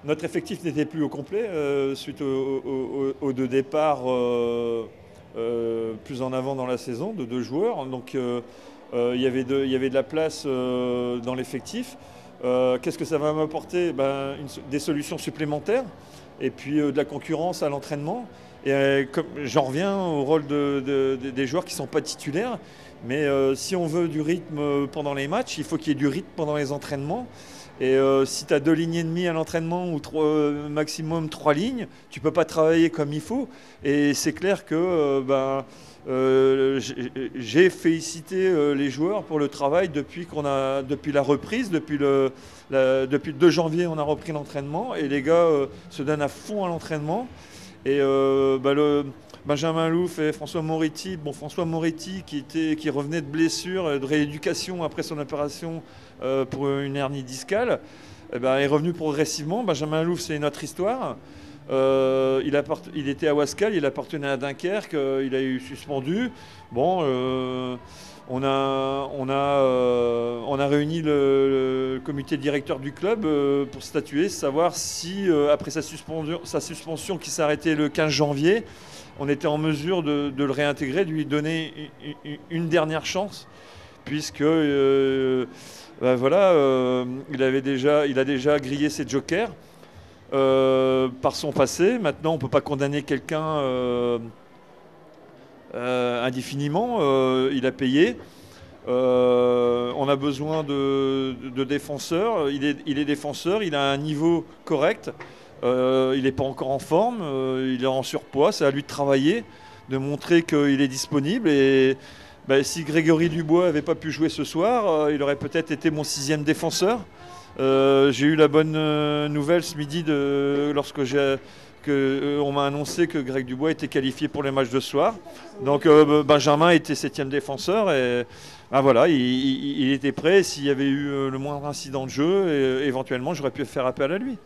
Notre effectif n'était plus au complet suite aux deux départs plus en avant dans la saison de deux joueurs. Donc il y avait de la place dans l'effectif. Qu'est-ce que ça va m'apporter? Des solutions supplémentaires et puis de la concurrence à l'entraînement. Et j'en reviens au rôle des joueurs qui ne sont pas titulaires. Mais si on veut du rythme pendant les matchs, il faut qu'il y ait du rythme pendant les entraînements. Et si tu as 2 lignes et demie à l'entraînement ou maximum 3 lignes, tu ne peux pas travailler comme il faut. Et c'est clair que j'ai félicité les joueurs pour le travail depuis la reprise, depuis le 2 janvier on a repris l'entraînement et les gars se donnent à fond à l'entraînement. Et Benjamin Louf et François Moretti, François Moretti qui revenait de blessure et de rééducation après son opération pour une hernie discale, est revenu progressivement. Benjamin Louf, c'est une autre histoire. Il était à Wascal, il appartenait à Dunkerque, il a eu suspendu. On a réuni le comité directeur du club pour statuer, savoir si, après sa suspension qui s'est arrêtée le 15 janvier, on était en mesure de le réintégrer, de lui donner une dernière chance, puisque il a déjà grillé ses jokers par son passé. Maintenant, on ne peut pas condamner quelqu'un indéfiniment. Il a payé. On a besoin de défenseurs. Il est défenseur, il a un niveau correct. Il n'est pas encore en forme, il est en surpoids. C'est à lui de travailler, de montrer qu'il est disponible. Et si Grégory Dubois n'avait pas pu jouer ce soir, il aurait peut-être été mon 6e défenseur. J'ai eu la bonne nouvelle ce midi lorsque on m'a annoncé que Greg Dubois était qualifié pour les matchs de ce soir. Donc Benjamin était 7e défenseur et il était prêt. S'il y avait eu le moindre incident de jeu, éventuellement j'aurais pu faire appel à lui.